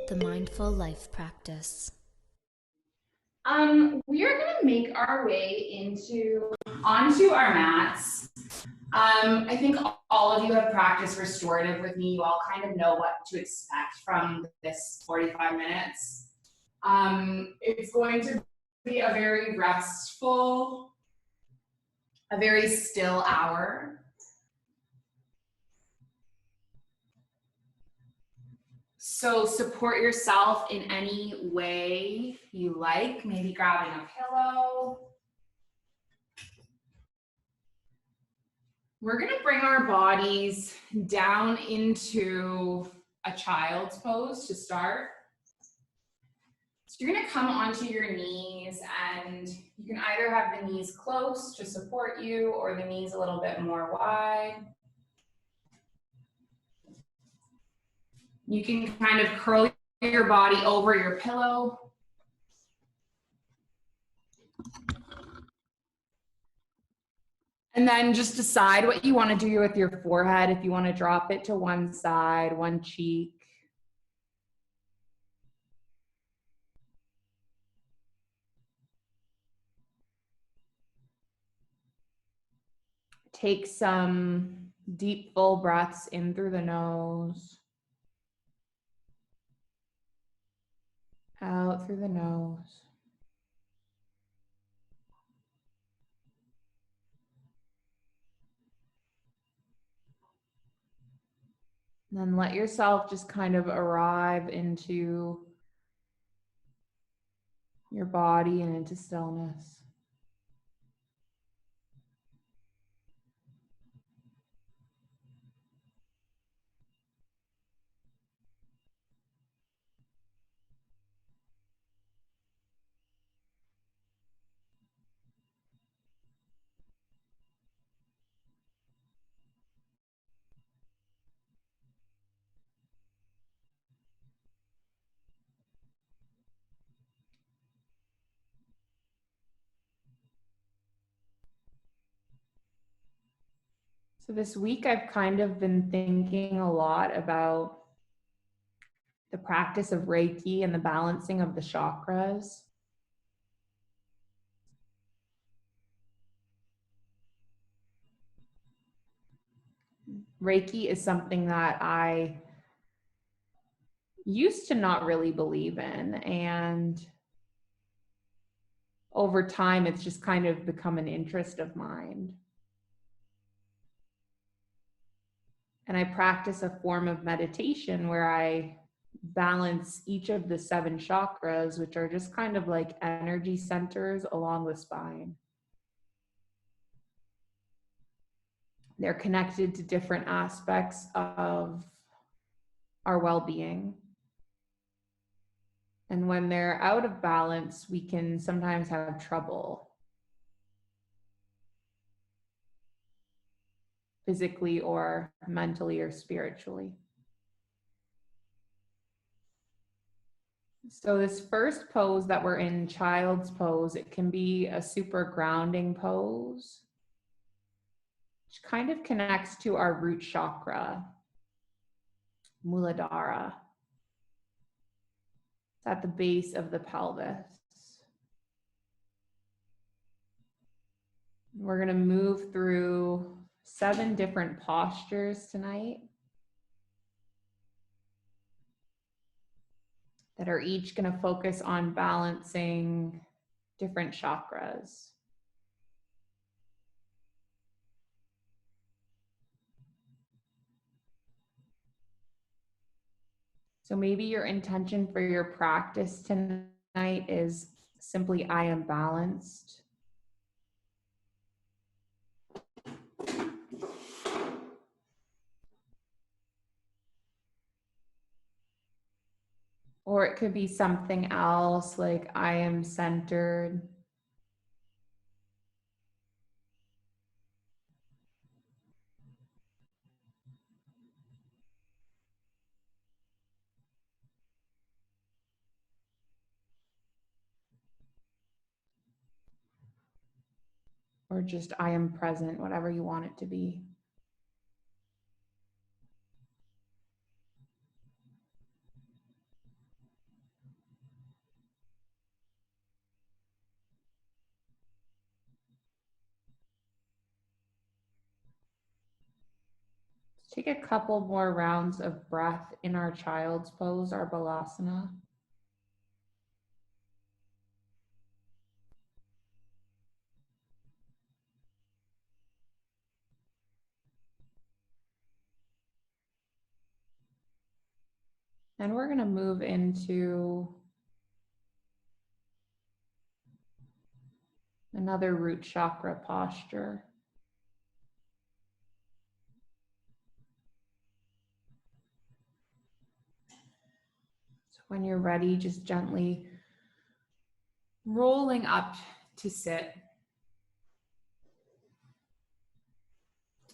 The Mindful Life Practice. We are going to make our way onto our mats. I think all of you have practiced restorative with me. You all kind of know what to expect from this 45 minutes. It's going to be a very restful, a very still hour. So support yourself in any way you like, maybe grabbing a pillow. We're going to bring our bodies down into a child's pose to start. So you're going to come onto your knees, and you can either have the knees close to support you or the knees a little bit more wide. You can kind of curl your body over your pillow. And then just decide what you want to do with your forehead. If you want to drop it to one side, one cheek. Take some deep, full breaths in through the nose. Out through the nose. And then let yourself just kind of arrive into your body and into stillness. So this week I've kind of been thinking a lot about the practice of Reiki and the balancing of the chakras. Reiki is something that I used to not really believe in, and over time it's just kind of become an interest of mine. And I practice a form of meditation where I balance each of the 7 chakras, which are just kind of like energy centers along the spine. They're connected to different aspects of our well-being. And when they're out of balance, we can sometimes have trouble physically or mentally or spiritually. So this first pose that we're in, child's pose, it can be a super grounding pose, which kind of connects to our root chakra, Mooladhara. It's at the base of the pelvis. We're going to move through 7 different postures tonight that are each going to focus on balancing different chakras. So maybe your intention for your practice tonight is simply, I am balanced. Or it could be something else like, I am centered. Or just, I am present, whatever you want it to be. take a couple more rounds of breath in our child's pose, our balasana. And we're going to move into another root chakra posture. So when you're ready, just gently rolling up to sit.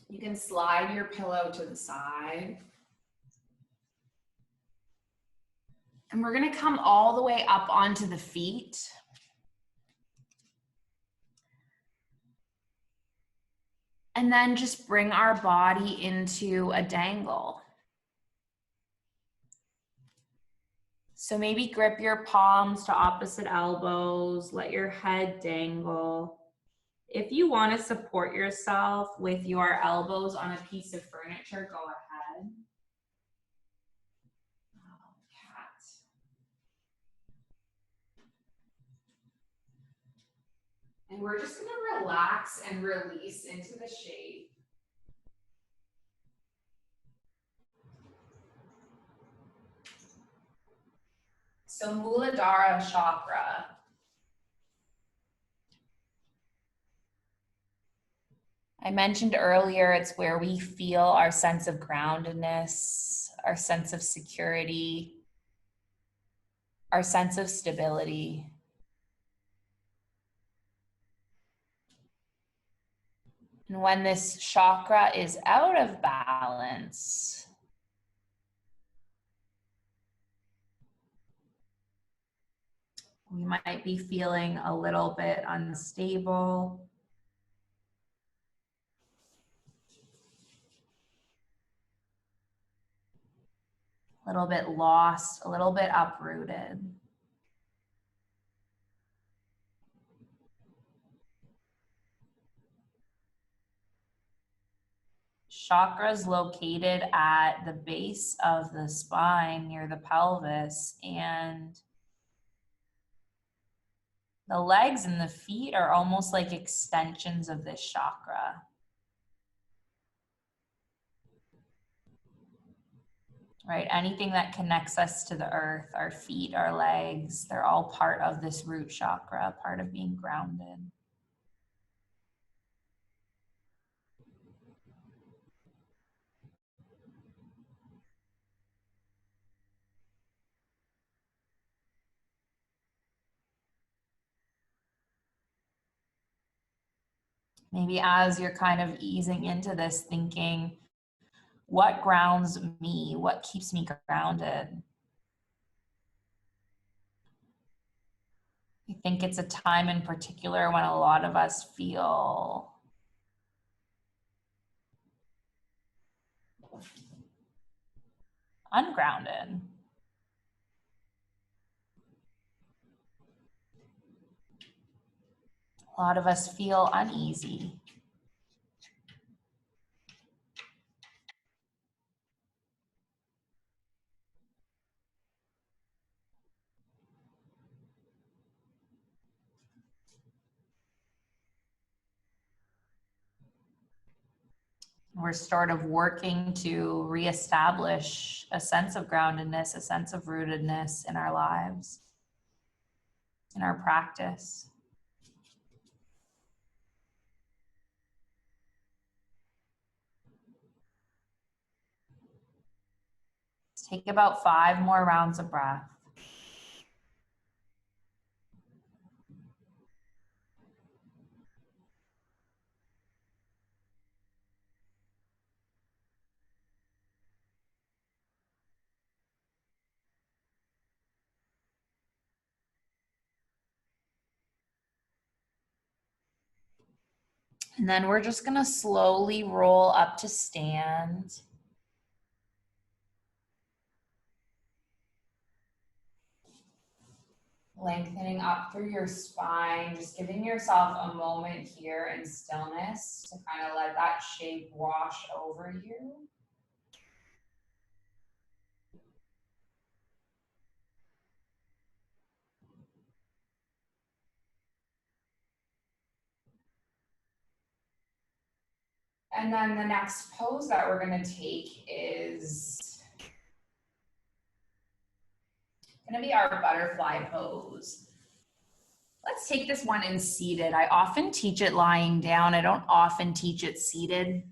You can slide your pillow to the side. And we're going to come all the way up onto the feet. And then just bring our body into a dangle. So maybe grip your palms to opposite elbows, let your head dangle. If you want to support yourself with your elbows on a piece of furniture, go ahead. Oh, cat. And we're just going to relax and release into the shape. So Mooladhara Chakra. I mentioned earlier, it's where we feel our sense of groundedness, our sense of security, our sense of stability. And when this chakra is out of balance, we might be feeling a little bit unstable, a little bit lost, a little bit uprooted. Chakras located at the base of the spine near the pelvis, and the legs and the feet are almost like extensions of this chakra. Right? Anything that connects us to the earth, our feet, our legs, they're all part of this root chakra, part of being grounded. Maybe as you're kind of easing into this, thinking, what grounds me? What keeps me grounded? I think it's a time in particular when a lot of us feel ungrounded. A lot of us feel uneasy. We're sort of working to reestablish a sense of groundedness, a sense of rootedness in our lives, in our practice. Let's take about 5 more rounds of breath. And then we're just going to slowly roll up to stand. Lengthening up through your spine, just giving yourself a moment here in stillness to kind of let that shape wash over you. And then the next pose that we're going to take is going to be our butterfly pose. Let's take this one in seated. I often teach it lying down. I don't often teach it seated.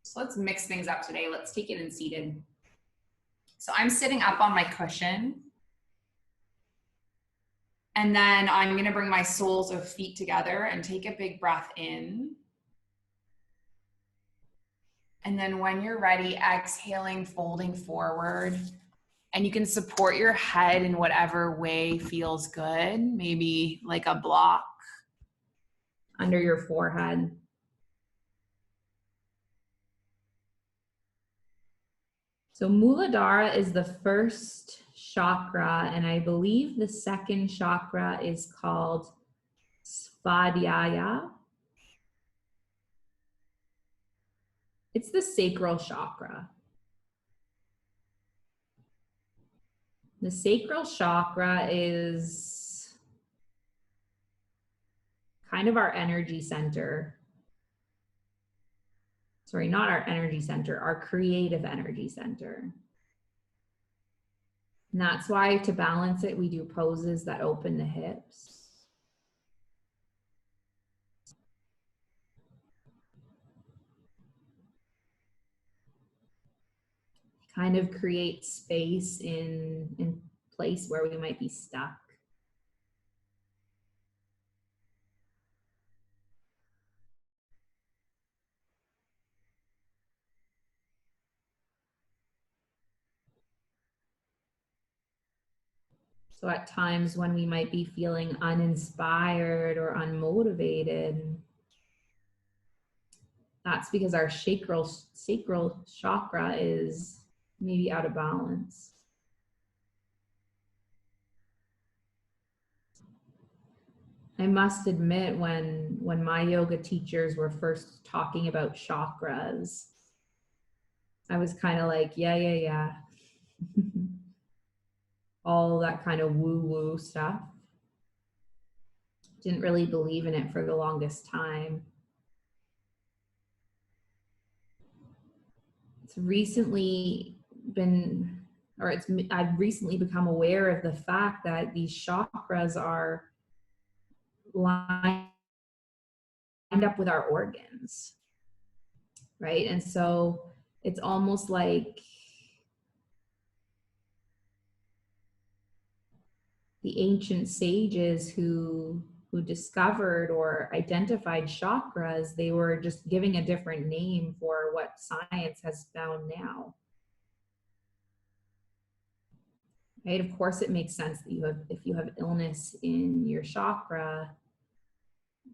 So let's mix things up today. Let's take it in seated. So I'm sitting up on my cushion. And then I'm going to bring my soles of feet together and take a big breath in. And then when you're ready, exhaling, folding forward. And you can support your head in whatever way feels good. Maybe like a block under your forehead. So Mooladhara is the first chakra, and I believe the second chakra is called Svadhyaya. It's the sacral chakra. The sacral chakra is kind of our energy center. Sorry, not our energy center, our creative energy center. And that's why to balance it, we do poses that open the hips. Kind of create space in place where we might be stuck. So at times when we might be feeling uninspired or unmotivated, that's because our sacral chakra is maybe out of balance. I must admit, when my yoga teachers were first talking about chakras, I was kind of like, yeah. All that kind of woo-woo stuff. Didn't really believe in it for the longest time. I've recently become aware of the fact that these chakras are lined up with our organs, right? And so it's almost like the ancient sages who discovered or identified chakras, they were just giving a different name for what science has found now. Right? Of course, it makes sense that if you have illness in your chakra,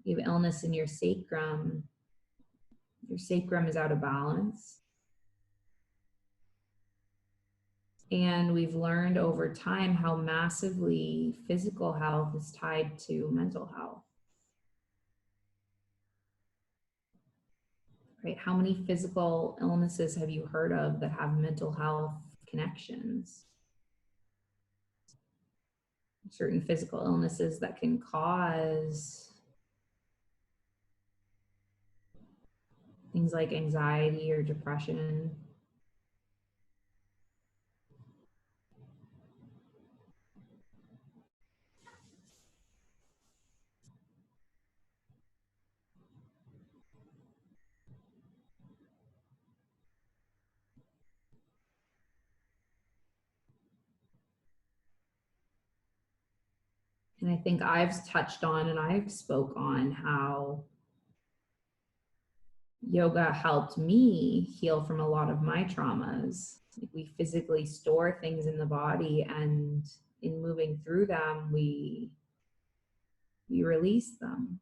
you have illness in your sacrum is out of balance. And we've learned over time how massively physical health is tied to mental health. Right? How many physical illnesses have you heard of that have mental health connections? Certain physical illnesses that can cause things like anxiety or depression. And I think I've touched on and I've spoke on how yoga helped me heal from a lot of my traumas. Like we physically store things in the body, and in moving through them, we release them.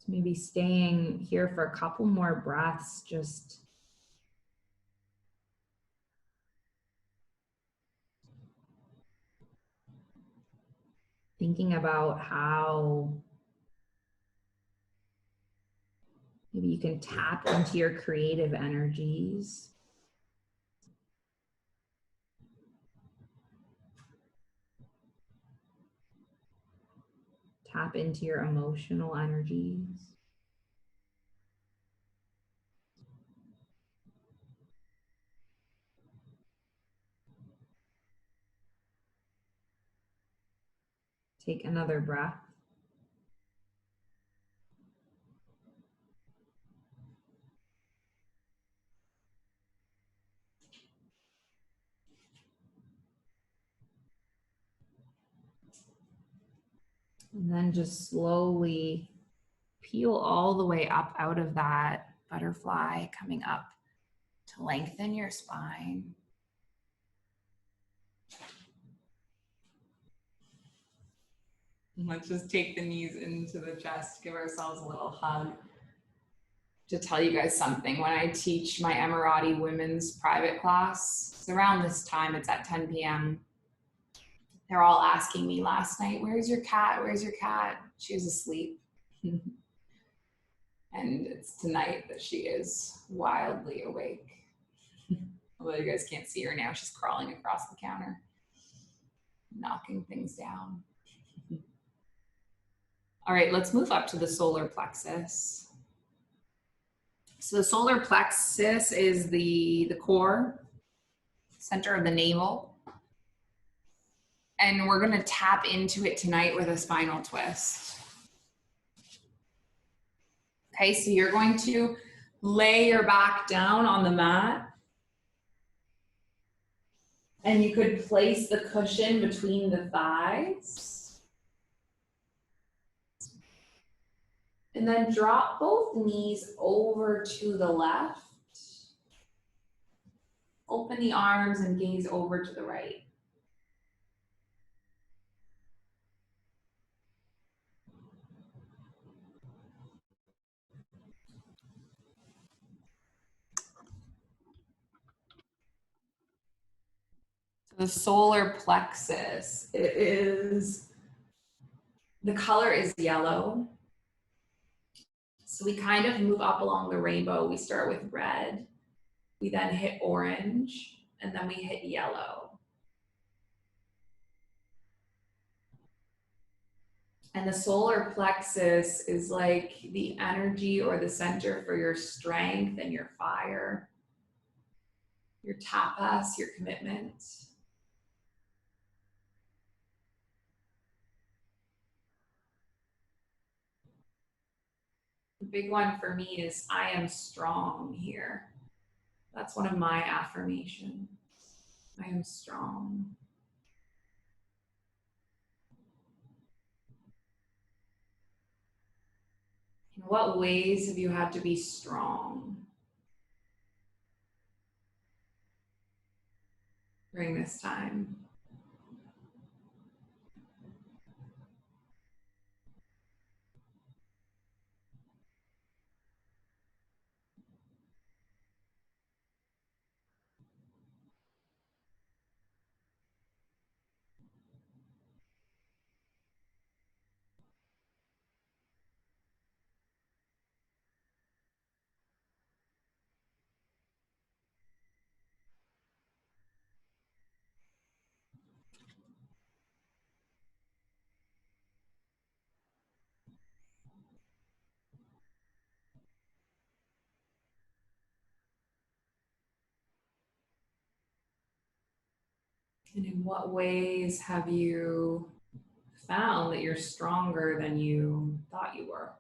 So maybe staying here for a couple more breaths, just thinking about how maybe you can tap into your creative energies. Tap into your emotional energies. Take another breath. And then just slowly peel all the way up out of that butterfly, coming up to lengthen your spine. Let's just take the knees into the chest, give ourselves a little hug. To tell you guys something, when I teach my Emirati women's private class, it's around this time, it's at 10 p.m. They're all asking me last night, where's your cat? Where's your cat? She was asleep. And it's tonight that she is wildly awake. Although you guys can't see her now, she's crawling across the counter, knocking things down. All right, let's move up to the solar plexus. So the solar plexus is the core, center of the navel. And we're gonna tap into it tonight with a spinal twist. Okay, so you're going to lay your back down on the mat. And you could place the cushion between the thighs. And then drop both knees over to the left. Open the arms and gaze over to the right. The solar plexus, the color is yellow. So we kind of move up along the rainbow. We start with red, we then hit orange, and then we hit yellow. And the solar plexus is like the energy or the center for your strength and your fire, your tapas, your commitment. The big one for me is I am strong here. That's one of my affirmations. I am strong. In what ways have you had to be strong during this time? And in what ways have you found that you're stronger than you thought you were?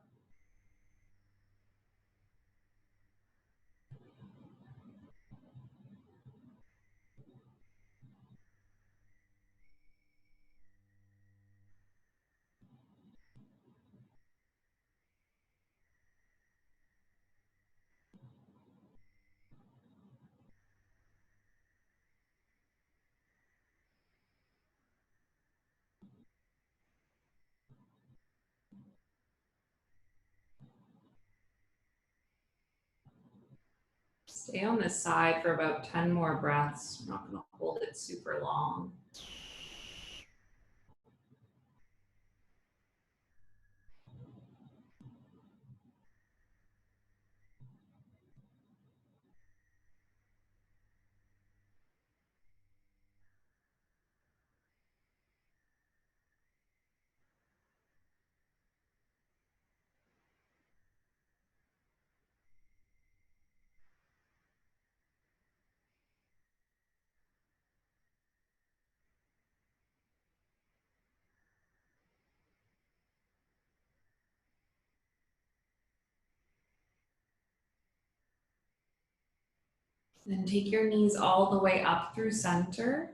Stay on this side for about 10 more breaths. I'm not going to hold it super long. Then take your knees all the way up through center.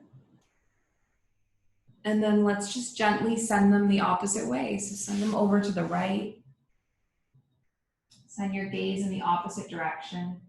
And then let's just gently send them the opposite way. So send them over to the right. Send your gaze in the opposite direction.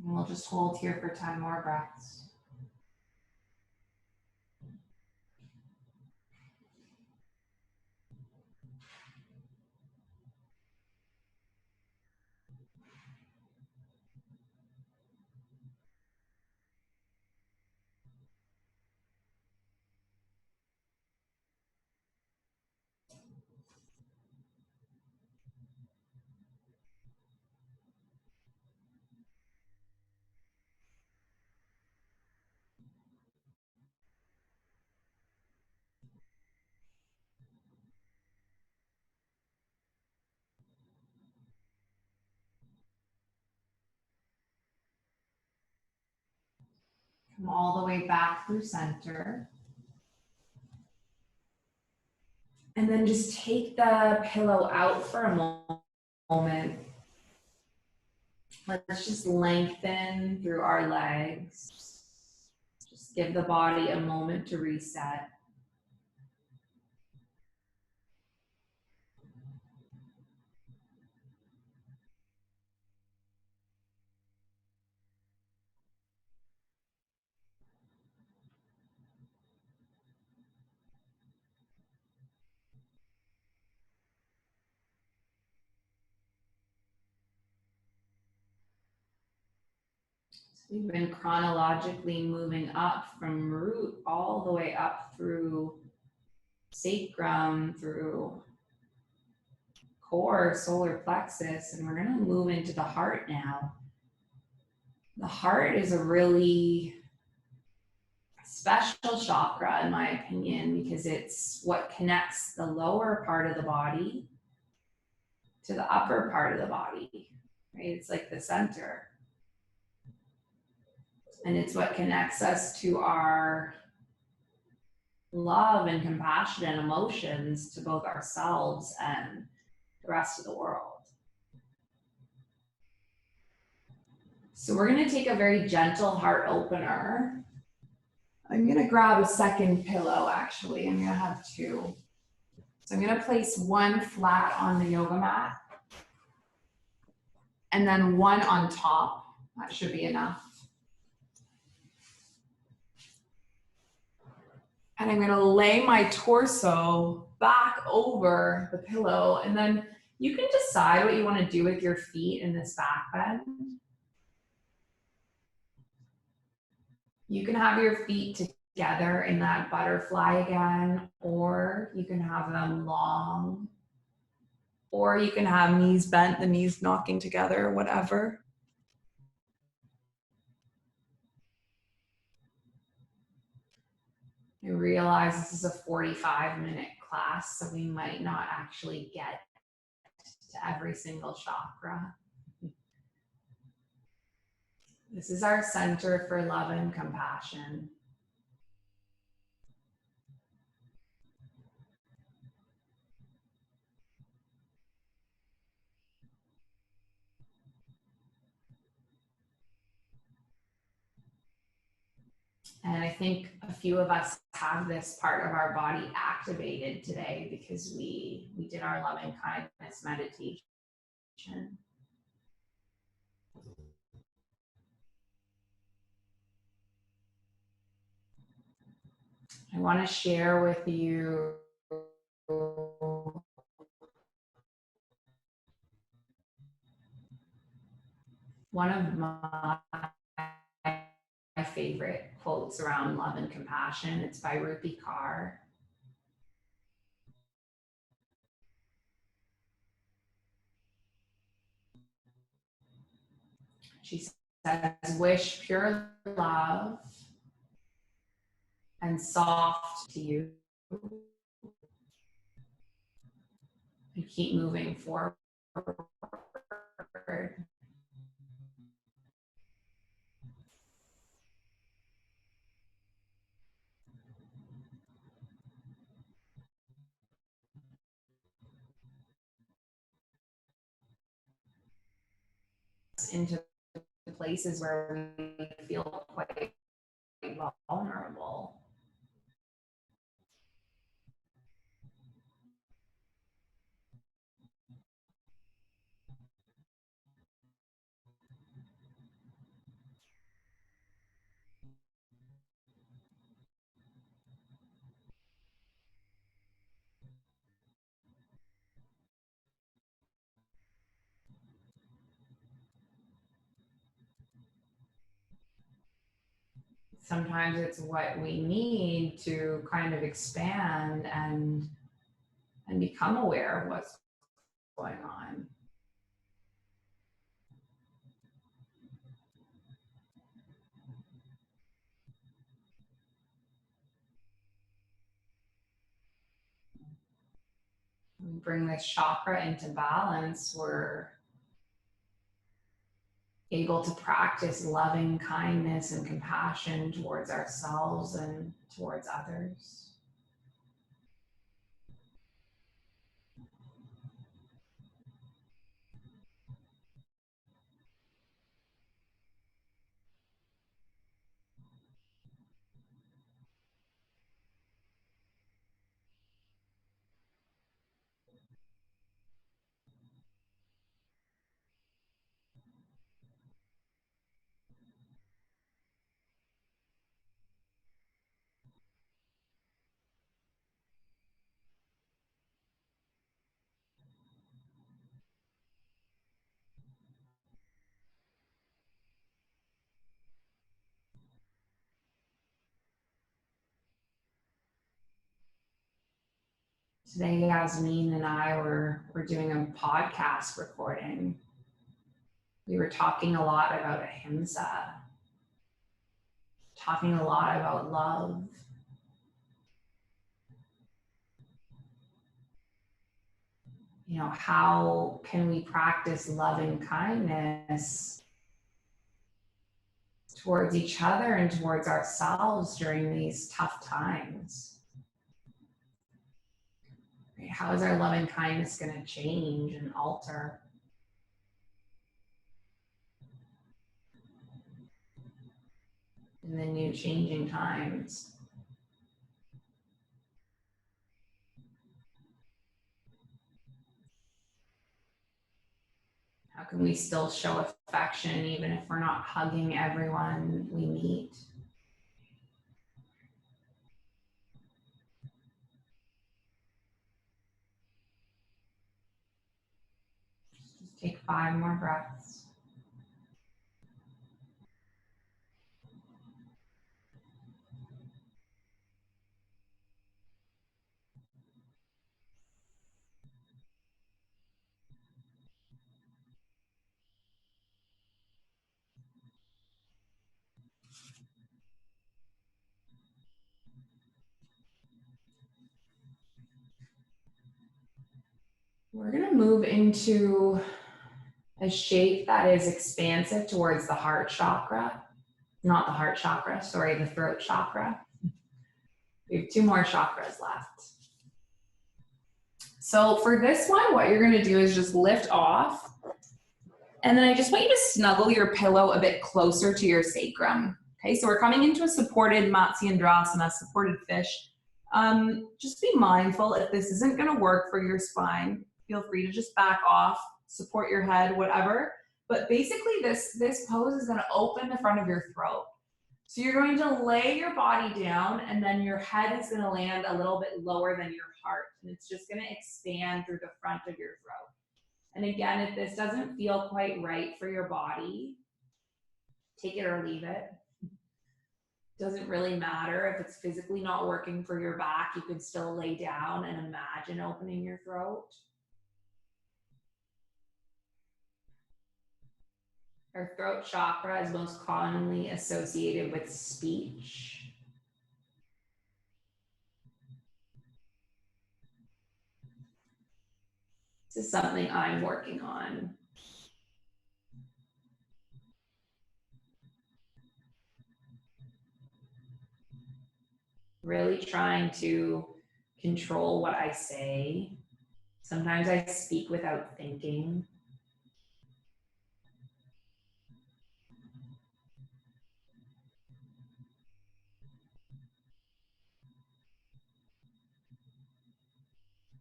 And we'll just hold here for 10 more breaths. Come all the way back through center. And then just take the pillow out for a moment. Let's just lengthen through our legs. Just give the body a moment to reset. We've been chronologically moving up from root all the way up through sacrum, through core, solar plexus, and we're going to move into the heart now. The heart is a really special chakra, in my opinion, because it's what connects the lower part of the body to the upper part of the body, right? It's like the center. And it's what connects us to our love and compassion and emotions to both ourselves and the rest of the world. So we're going to take a very gentle heart opener. I'm going to grab a second pillow, actually. I'm going to have two. So I'm going to place one flat on the yoga mat and then one on top. That should be enough. And I'm going to lay my torso back over the pillow, and then you can decide what you want to do with your feet in this back bend. You can have your feet together in that butterfly again, or you can have them long, or you can have knees bent, the knees knocking together, whatever. I realize this is a 45-minute class, so we might not actually get to every single chakra. This is our center for love and compassion. And I think a few of us have this part of our body activated today because we did our loving kindness meditation. I want to share with you one of my favorite quotes around love and compassion. It's by Rupi Kaur. She says, wish pure love and soft to you, and keep moving forward. Into places where we feel quite vulnerable. Sometimes it's what we need to kind of expand and become aware of what's going on. We bring this chakra into balance, we're able to practice loving kindness and compassion towards ourselves and towards others. Today, Yasmin and I were doing a podcast recording. We were talking a lot about ahimsa, talking a lot about love. You know, how can we practice loving kindness towards each other and towards ourselves during these tough times? How is our loving kindness going to change and alter? In the new changing times. How can we still show affection even if we're not hugging everyone we meet? Just take 5 more breaths. We're going to move into a shape that is expansive towards the heart chakra. Not the heart chakra, sorry, the throat chakra. We have 2 more chakras left. So for this one, what you're going to do is just lift off. And then I just want you to snuggle your pillow a bit closer to your sacrum. Okay, so we're coming into a supported Matsyendrasana, supported fish. Just be mindful if this isn't gonna work for your spine, feel free to just back off, support your head, whatever. But basically this pose is gonna open the front of your throat. So you're going to lay your body down and then your head is gonna land a little bit lower than your heart. And it's just gonna expand through the front of your throat. And again, if this doesn't feel quite right for your body, take it or leave it. Doesn't really matter if it's physically not working for your back, you can still lay down and imagine opening your throat. Our throat chakra is most commonly associated with speech. This is something I'm working on. Really trying to control what I say. Sometimes I speak without thinking.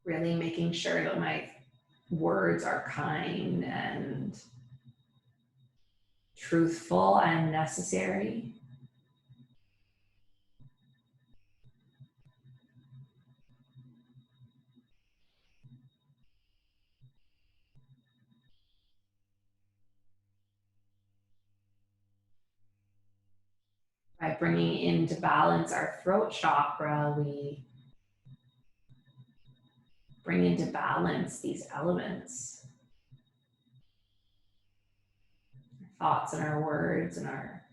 Really making sure that my words are kind and truthful and necessary. By bringing into balance our throat chakra, we bring into balance these elements, our thoughts and our words and our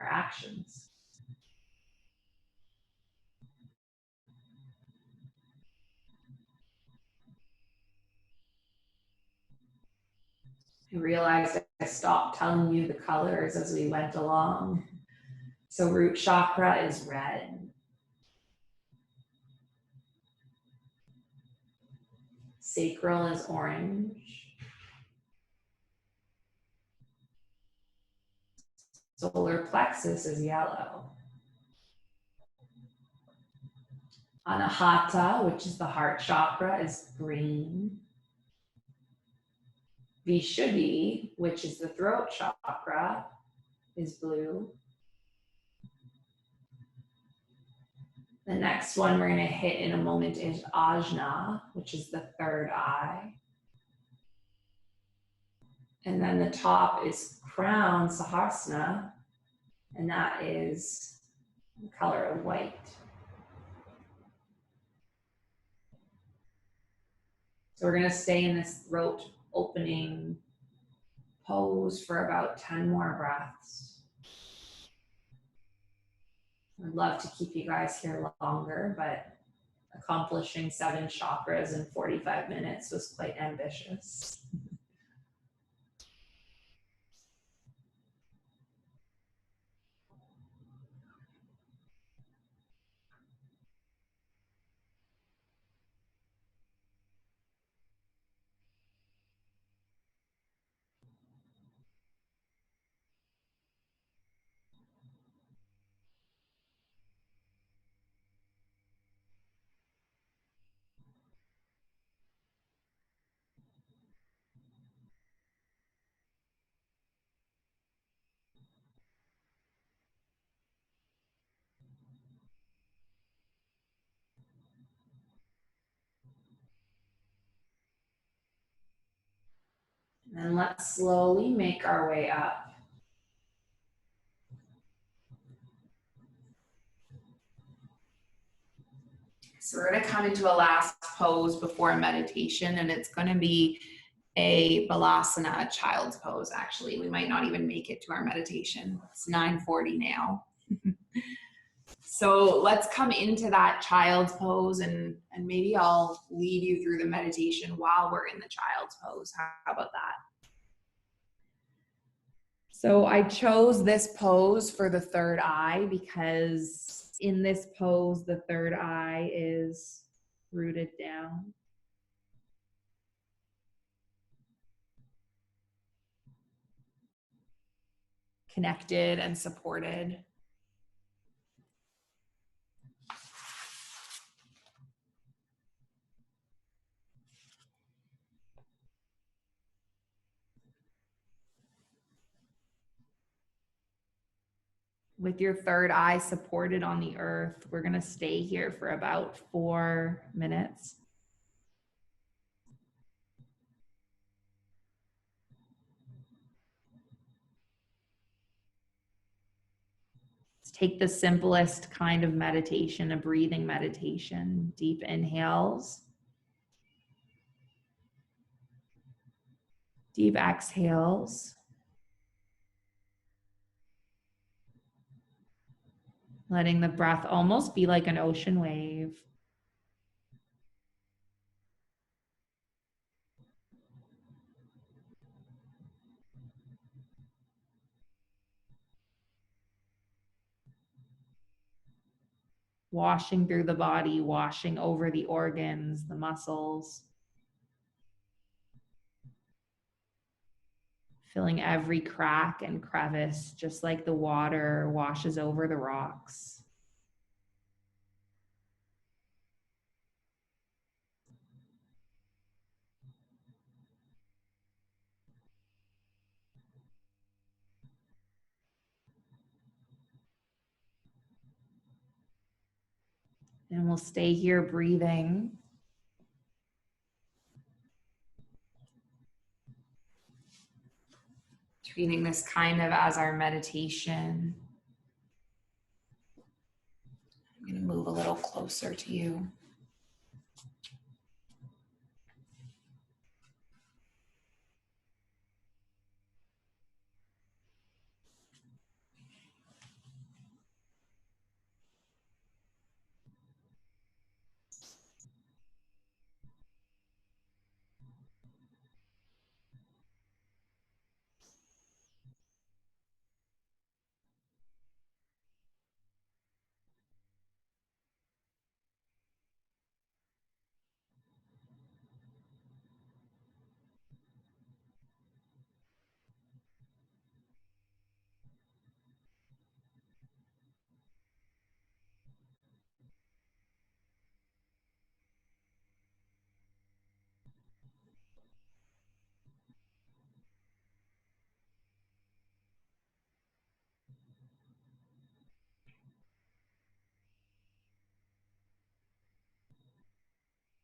actions. I realized I stopped telling you the colors as we went along. So root chakra is red. Sacral is orange. Solar Plexus is yellow. Anahata, which is the heart chakra, is green. Vishuddhi, which is the throat chakra, is blue. The next one we're going to hit in a moment is Ajna, which is the third eye. And then the top is crown, Sahasrara, and that is the color of white. So we're going to stay in this throat opening pose for about 10 more breaths. I'd love to keep you guys here longer, but accomplishing 7 chakras in 45 minutes was quite ambitious. And let's slowly make our way up. So we're going to come into a last pose before meditation, and it's going to be a balasana, child's pose, actually. We might not even make it to our meditation. It's 9:40 now. So let's come into that child's pose, and maybe I'll lead you through the meditation while we're in the child's pose. How about that? So I chose this pose for the third eye because in this pose, the third eye is rooted down. connected and supported. With your third eye supported on the earth, we're going to stay here for about 4 minutes. Let's take the simplest kind of meditation, a breathing meditation. Deep inhales. Deep exhales. Letting the breath almost be like an ocean wave. Washing through the body, washing over the organs, the muscles. Filling every crack and crevice, just like the water washes over the rocks. And we'll stay here breathing. Treating this kind of as our meditation. I'm going to move a little closer to you.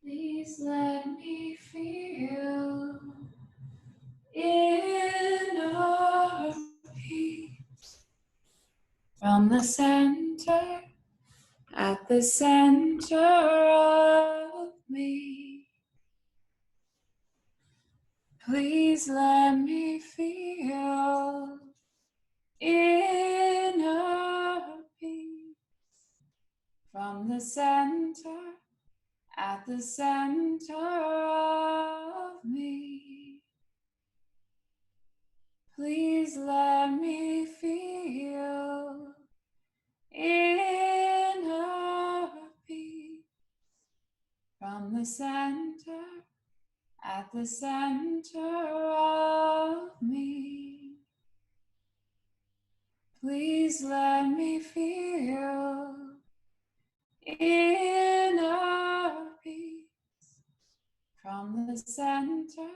Please let me feel inner peace from the center, at the center of me. Please let me feel inner peace from the center, at the center of me. Please let me feel inner peace from the center, at the center of me. Please let me feel inner peace from the center,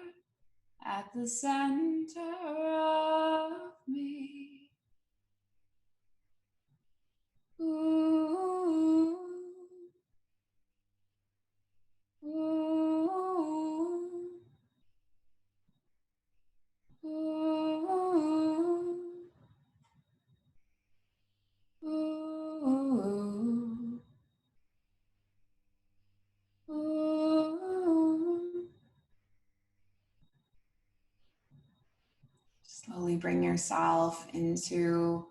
at the center of me. Ooh, ooh, ooh, ooh, ooh. Slowly bring yourself into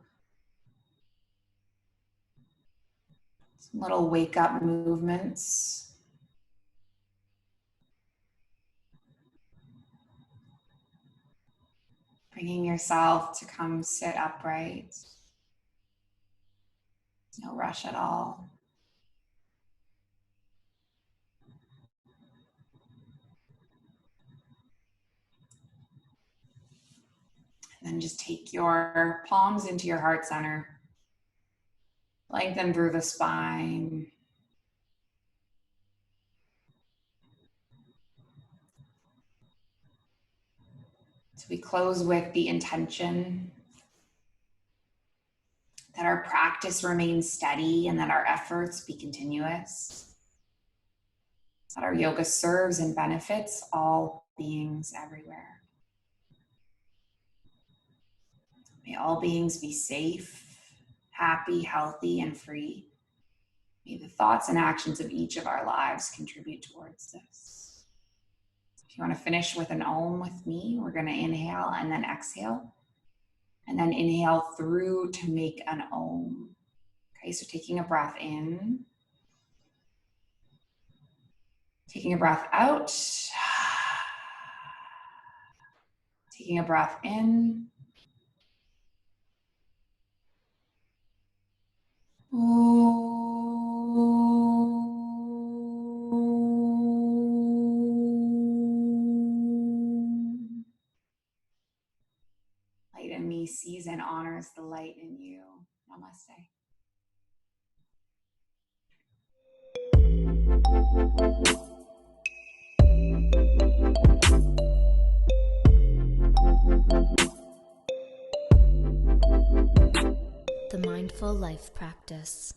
some little wake up movements. Bringing yourself to come sit upright. No rush at all. And then just take your palms into your heart center. Lengthen through the spine. So we close with the intention that our practice remains steady and that our efforts be continuous. That our yoga serves and benefits all beings everywhere. May all beings be safe, happy, healthy, and free. May the thoughts and actions of each of our lives contribute towards this. If you want to finish with an Om with me, we're going to inhale and then exhale. And then inhale through to make an Om. Okay, so taking a breath in. Taking a breath out. Taking a breath in. Light in me sees and honors the light in you. Namaste. The Mindful Life Practice.